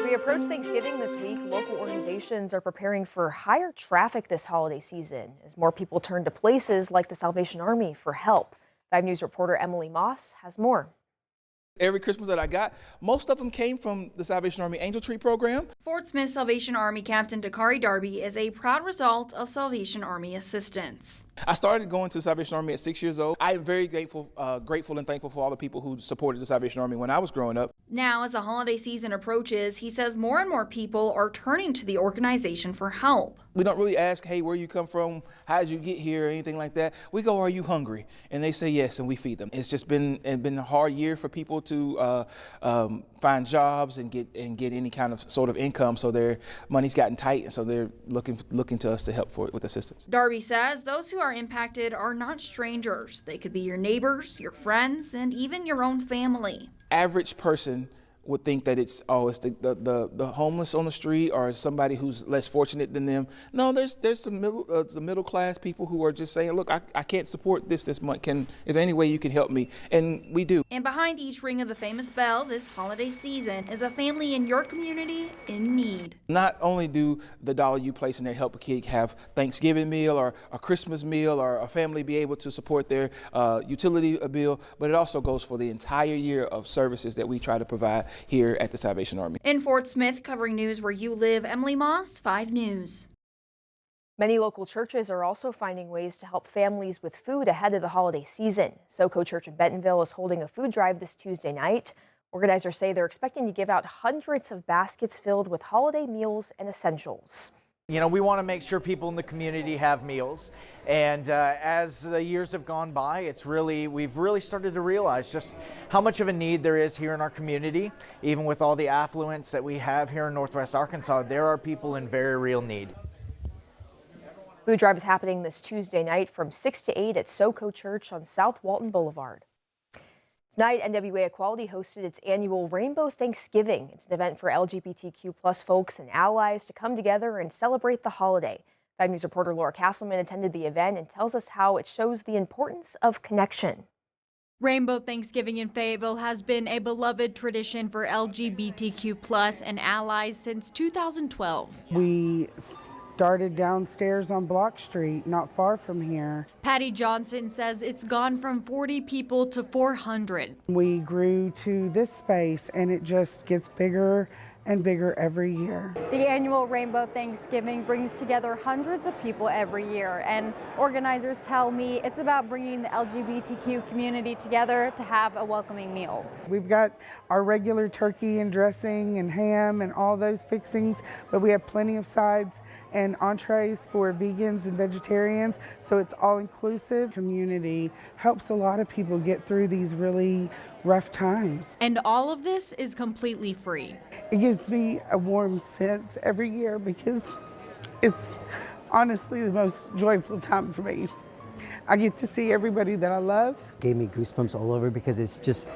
we approach Thanksgiving this week, local organizations are preparing for higher traffic this holiday season as more people turn to places like the Salvation Army for help. 5 News reporter Emily Moss has more. Every Christmas that I got, most of them came from the Salvation Army Angel Tree program. Fort Smith Salvation Army Captain Dakari Darby is a proud result of Salvation Army assistance. I started going to the Salvation Army at 6 years old. I am very grateful and thankful for all the people who supported the Salvation Army when I was growing up. Now, as the holiday season approaches, he says more and more people are turning to the organization for help. We don't really ask, hey, where you come from, how did you get here, or anything like that. We go, are you hungry? And they say yes, and we feed them. It's just been a hard year for people to find jobs and get any kind of sort of income. So their money's gotten tight, and so they're looking to us to help with assistance. Darby says those who are impacted are not strangers. They could be your neighbors, your friends, and even your own family. Average person would think that it's the homeless on the street or somebody who's less fortunate than them. No, there's some middle class people who are just saying, look, I can't support this month. Is there any way you can help me? And we do. And behind each ring of the famous bell this holiday season is a family in your community in need. Not only do the dollar you place in there help a kid have Thanksgiving meal or a Christmas meal or a family be able to support their utility bill, but it also goes for the entire year of services that we try to provide here at the Salvation Army. In Fort Smith, covering news where you live, Emily Moss, 5 News. Many local churches are also finding ways to help families with food ahead of the holiday season. SoCo Church in Bentonville is holding a food drive this Tuesday night. Organizers say they're expecting to give out hundreds of baskets filled with holiday meals and essentials. You know, we want to make sure people in the community have meals, and as the years have gone by, we've really started to realize just how much of a need there is here in our community. Even with all the affluence that we have here in Northwest Arkansas, there are people in very real need. Food drive is happening this Tuesday night from 6 to 8 at SoCo Church on South Walton Boulevard. Tonight, NWA Equality hosted its annual Rainbow Thanksgiving. It's an event for LGBTQ+ folks and allies to come together and celebrate the holiday. 5 News reporter Laura Castleman attended the event and tells us how it shows the importance of connection. Rainbow Thanksgiving in Fayetteville has been a beloved tradition for LGBTQ+ and allies since 2012. We started downstairs on Block Street, not far from here. Patty Johnson says it's gone from 40 people to 400. We grew to this space and it just gets bigger and bigger every year. The annual Rainbow Thanksgiving brings together hundreds of people every year, and organizers tell me it's about bringing the LGBTQ community together to have a welcoming meal. We've got our regular turkey and dressing and ham and all those fixings, but we have plenty of sides and entrees for vegans and vegetarians, so it's all inclusive. Community helps a lot of people get through these really rough times. And all of this is completely free. It gives me a warm sense every year because it's honestly the most joyful time for me. I get to see everybody that I love. Gave me goosebumps all over because it's just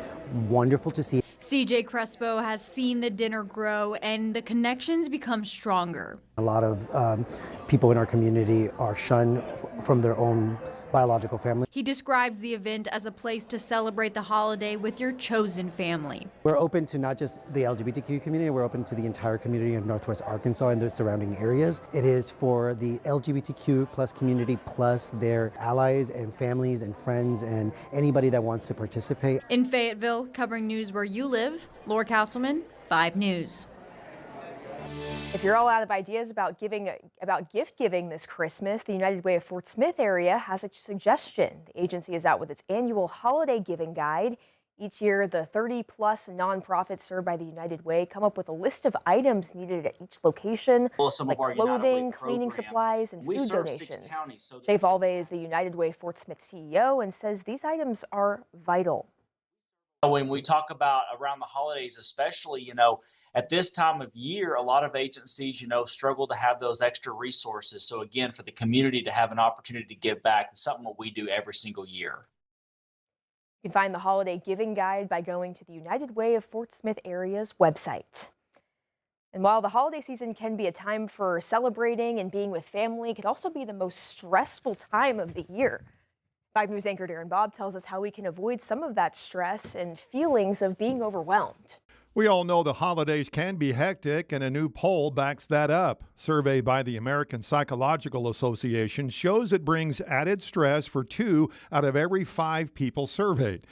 wonderful to see. CJ Crespo has seen the dinner grow and the connections become stronger. A lot of people in our community are shunned from their own biological family. He describes the event as a place to celebrate the holiday with your chosen family. We're open to not just the LGBTQ community, we're open to the entire community of Northwest Arkansas and the surrounding areas. It is for the LGBTQ plus community plus their allies and families and friends and anybody that wants to participate. In Fayetteville, covering news where you live, Laura Castleman, 5 News. If you're all out of ideas about gift giving this Christmas, the United Way of Fort Smith area has a suggestion. The agency is out with its annual holiday giving guide. Each year, the 30-plus nonprofits served by the United Way come up with a list of items needed at each location, like clothing, cleaning supplies, and food donations. Shay Falvey is the United Way Fort Smith CEO and says these items are vital. When we talk about around the holidays, especially, at this time of year, a lot of agencies, struggle to have those extra resources. So again, for the community to have an opportunity to give back, it's something that we do every single year. You can find the holiday giving guide by going to the United Way of Fort Smith area's website. And while the holiday season can be a time for celebrating and being with family, it can also be the most stressful time of the year. 5 News anchor Darren Bob tells us how we can avoid some of that stress and feelings of being overwhelmed. We all know the holidays can be hectic, and a new poll backs that up. Survey by the American Psychological Association shows it brings added stress for 2 out of every 5 people surveyed.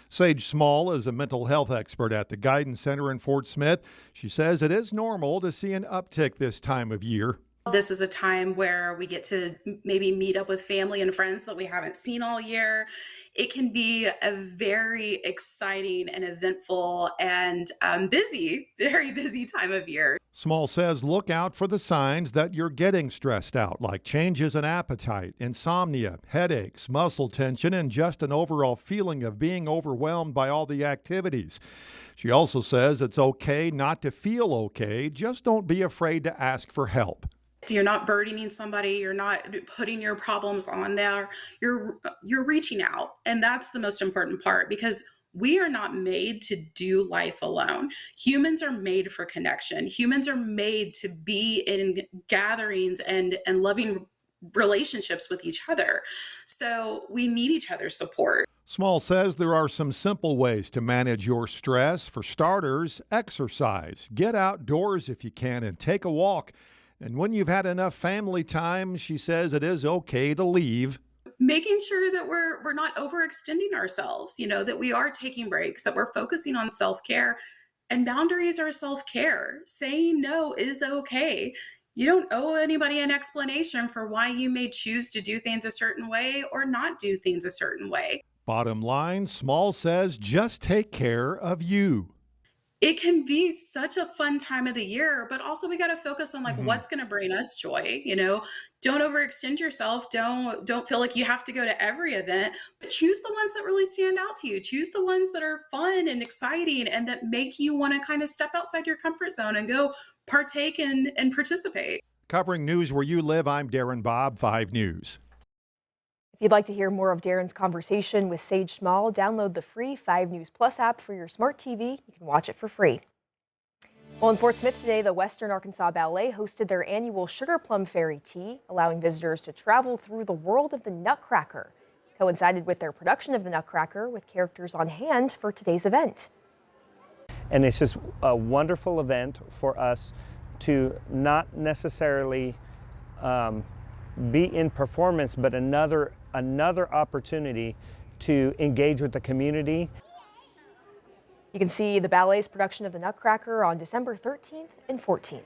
Sage Small is a mental health expert at the Guidance Center in Fort Smith. She says it is normal to see an uptick this time of year. This is a time where we get to maybe meet up with family and friends that we haven't seen all year. It can be a very exciting and eventful and very busy time of year. Small says look out for the signs that you're getting stressed out, like changes in appetite, insomnia, headaches, muscle tension, and just an overall feeling of being overwhelmed by all the activities. She also says it's okay not to feel okay, just don't be afraid to ask for help. You're not burdening somebody, you're not putting your problems on there, you're reaching out. And that's the most important part, because we are not made to do life alone. Humans are made for connection. Humans are made to be in gatherings and loving relationships with each other. So we need each other's support. Small says there are some simple ways to manage your stress. For starters, exercise. Get outdoors if you can and take a walk. And when you've had enough family time, she says it is okay to leave. Making sure that we're not overextending ourselves, that we are taking breaks, that we're focusing on self-care, and boundaries are self-care. Saying no is okay. You don't owe anybody an explanation for why you may choose to do things a certain way or not do things a certain way. Bottom line, Small says just take care of you. It can be such a fun time of the year, but also we got to focus on what's going to bring us joy. Don't overextend yourself. Don't feel like you have to go to every event, but choose the ones that really stand out to you. Choose the ones that are fun and exciting and that make you want to kind of step outside your comfort zone and go partake and participate. Covering news where you live, I'm Darren Bobb, 5 News. If you'd like to hear more of Darren's conversation with Sage Small, download the free 5 News Plus app for your smart TV. You can watch it for free. Well, in Fort Smith today, the Western Arkansas Ballet hosted their annual Sugar Plum Fairy Tea, allowing visitors to travel through the world of the Nutcracker. Coincided with their production of the Nutcracker with characters on hand for today's event. And it's just a wonderful event for us to not necessarily be in performance, but another opportunity to engage with the community. You can see the ballet's production of the Nutcracker on December 13th and 14th.